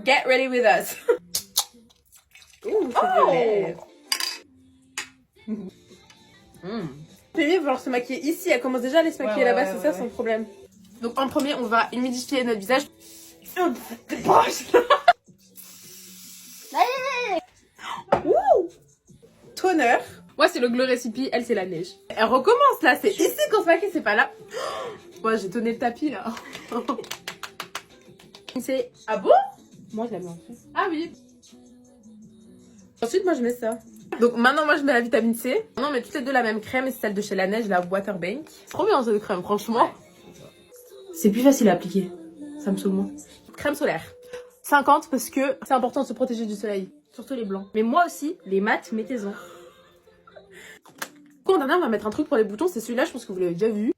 Get ready with us. Ouh, c'est violet. Mimi va falloir se maquiller ici. Elle commence déjà à aller se maquiller là-bas, c'est ça son problème. Donc en premier, on va humidifier notre visage. Ouh. Toner. Moi, c'est le Glow Recipe, elle, c'est la neige. Elle recommence là, c'est ici qu'on se maquille, c'est pas là. Moi, j'ai tonné le tapis là. C'est... Ah bon? Moi, je la mets en dessous. Ah oui. Ensuite, moi, je mets ça. Donc maintenant, moi, je mets la vitamine C. Maintenant, on met toutes les deux la même crème, et c'est celle de chez La Neige, la Waterbank. C'est trop bien cette crème, franchement. C'est plus facile à appliquer. Ça me saoule moins. Crème solaire. 50 parce que c'est important de se protéger du soleil. Surtout les blancs. Mais moi aussi, les mats, mettez-en. En dernier, on va mettre un truc pour les boutons. C'est celui-là, je pense que vous l'avez déjà vu.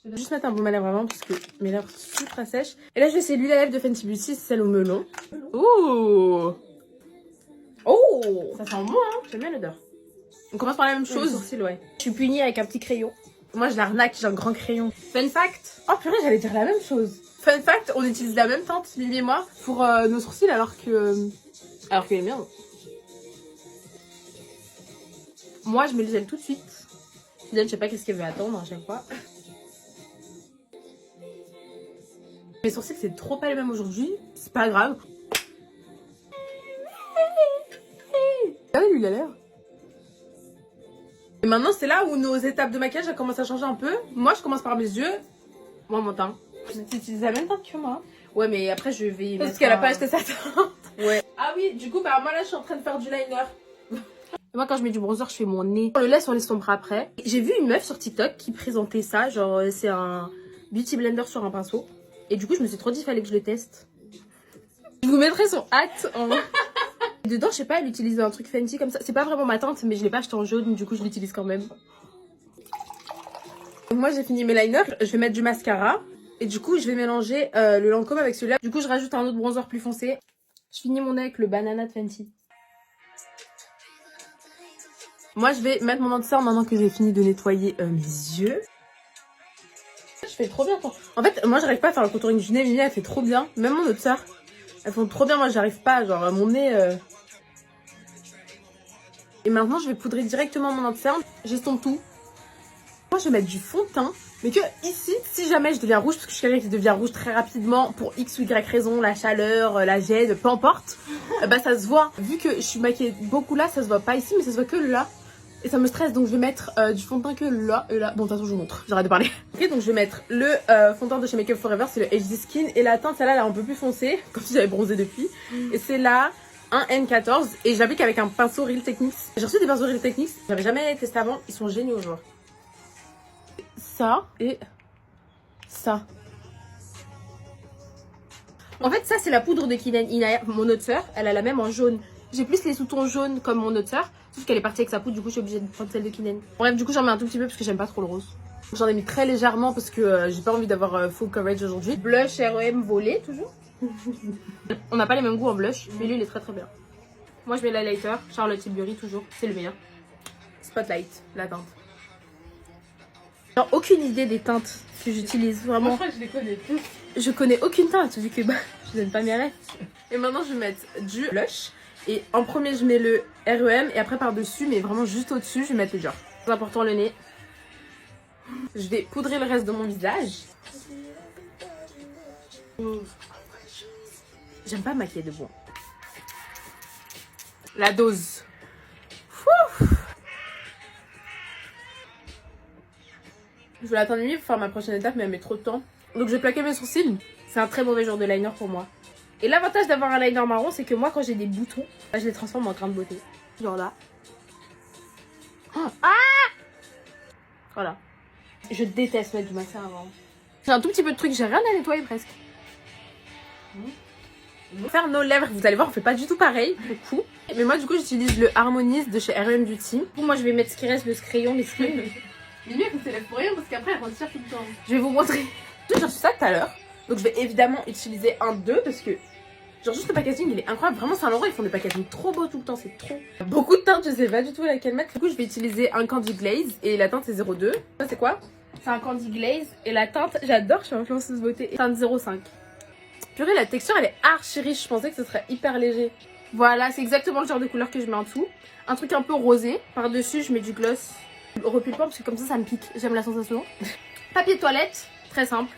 Je vais juste mettre un baume à lèvres avant parce que mes lèvres sont super sèches. Et là, je vais essayer l'huile à lèvres de Fenty Beauty, c'est celle au melon. Ouh! Oh! Ça sent bon, hein? J'aime bien l'odeur. On commence par la même chose. Sourcil, ouais. Je suis punie avec un petit crayon. Moi, je l'arnaque, j'ai un grand crayon. Fun fact. Oh purée, j'allais dire la même chose. Fun fact, on utilise la même teinte, Mimi et moi, pour nos sourcils alors que les miens. Moi, je mets le gel tout de suite. Diane, je sais pas qu'est-ce qu'elle veut attendre à chaque fois. Mes sourcils, c'est trop pas les mêmes aujourd'hui. C'est pas grave. Regardez l'huile à lèvres. Et maintenant, c'est là où nos étapes de maquillage elles commencent à changer un peu. Moi, je commence par mes yeux. Moi, mon teint. Tu utilises la même teinte que moi. Ouais, mais après, je vais. Parce qu'elle a pas acheté sa teinte. Ouais. Ah oui, du coup, bah, moi là, je suis en train de faire du liner. Moi, quand je mets du bronzer, je fais mon nez. On le laisse sur les sombres après. J'ai vu une meuf sur TikTok qui présentait ça. Genre, c'est un beauty blender sur un pinceau. Et du coup, je me suis trop dit qu'il fallait que je le teste. Je vous mettrai son hâte en. Dedans, je sais pas, elle utilise un truc fancy comme ça. C'est pas vraiment ma teinte, mais je l'ai pas acheté en jaune, du coup, je l'utilise quand même. Donc moi, j'ai fini mes liners. Je vais mettre du mascara. Et du coup, je vais mélanger le Lancôme avec celui-là. Du coup, je rajoute un autre bronzer plus foncé. Je finis mon nez avec le Banana de Fenty. Moi, je vais mettre mon entière maintenant que j'ai fini de nettoyer mes yeux. Je fais trop bien. En fait, moi, j'arrive pas à faire le contouring du nez. Mimi, elle fait trop bien. Même mon autre sœur. Elles font trop bien. Moi, j'arrive pas. Genre, mon nez... Et maintenant, je vais poudrer directement mon entière. J'estompe tout. Moi, je vais mettre du fond de teint. Mais que ici, si jamais je deviens rouge, parce que je suis quelqu'un qui devient rouge très rapidement, pour X ou Y raison, la chaleur, la gêne, peu importe, bah ça se voit. Vu que je suis maquillée beaucoup là, ça se voit pas ici, mais ça se voit que là. Et ça me stresse, donc je vais mettre du fond de teint que là et là. Bon, de toute façon, je vous montre, j'arrête de parler. Ok, donc je vais mettre le fond de teint de chez Make Up For Ever, c'est le HD Skin. Et la teinte, celle-là, elle est un peu plus foncée, comme si j'avais bronzé depuis. Et c'est là un N14. Et je l'applique avec un pinceau Real Techniques. J'ai reçu des pinceaux Real Techniques, j'avais jamais testé avant, ils sont géniaux, genre. Ça et ça. En fait, ça, c'est la poudre de Kinen Inaya. Mon autre sœur, elle a la même en jaune. J'ai plus les sous-tons jaunes comme mon autre sœur. Sauf qu'elle est partie avec sa poudre, du coup, je suis obligée de prendre celle de Kinen. Bref, du coup, j'en mets un tout petit peu parce que j'aime pas trop le rose. J'en ai mis très légèrement parce que j'ai pas envie d'avoir full coverage aujourd'hui. Blush R.E.M. volé, toujours. On n'a pas les mêmes goûts en blush, mais lui, il est très très bien. Moi, je mets l'highlighter. Charlotte Tilbury, toujours. C'est le meilleur. Spotlight, la teinte. J'ai aucune idée des teintes que j'utilise, vraiment. Moi, je crois que je les connais tous. Je connais aucune teinte, vu que bah, je donne pas mes rêves. Et maintenant, je vais mettre du blush. Et en premier, je mets le R.E.M. Et après, par-dessus, mais vraiment juste au-dessus, je vais mettre le Dior. C'est important, le nez. Je vais poudrer le reste de mon visage. J'aime pas maquiller debout. La dose. Fouh. Je vais l'attendre minuit pour faire ma prochaine étape, mais elle met trop de temps. Donc je vais plaquer mes sourcils. C'est un très mauvais genre de liner pour moi. Et l'avantage d'avoir un liner marron, c'est que moi, quand j'ai des boutons, bah, je les transforme en grains de beauté. Genre là. Oh, ah! Voilà. Je déteste mettre du mascara avant. J'ai un tout petit peu de truc, j'ai rien à nettoyer presque. Faire nos lèvres, vous allez voir, on fait pas du tout pareil, du coup. Mais moi, du coup, j'utilise le Harmonise de chez R.E.M. Beauty. Pour moi, je vais mettre ce qui reste de ce crayon, les skin. Mais mieux que c'est lèvres pour rien parce qu'après elle retire tout le temps. Je vais vous montrer. J'ai reçu ça tout à l'heure. Donc je vais évidemment utiliser un 2 parce que genre juste le packaging il est incroyable. Vraiment c'est un endroit ils font des packaging trop beaux tout le temps. C'est trop. Beaucoup de teintes, je sais pas du tout laquelle mettre. Du coup je vais utiliser un Candy Glaze et la teinte c'est 02. Ça c'est quoi? C'est un Candy Glaze et la teinte, j'adore, je suis influenceuse beauté. Teinte 05. Purée, la texture elle est archi riche, je pensais que ce serait hyper léger. Voilà, c'est exactement le genre de couleur que je mets en dessous. Un truc un peu rosé. Par-dessus, je mets du gloss repulpant parce que comme ça me pique. J'aime la sensation. Papier toilette, très simple.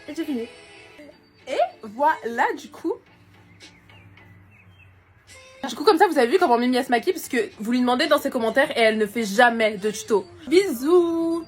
Et j'ai fini. Et voilà, du coup, comme ça, vous avez vu comment Mimi elle se maquille parce que vous lui demandez dans ses commentaires et elle ne fait jamais de tuto. Bisous.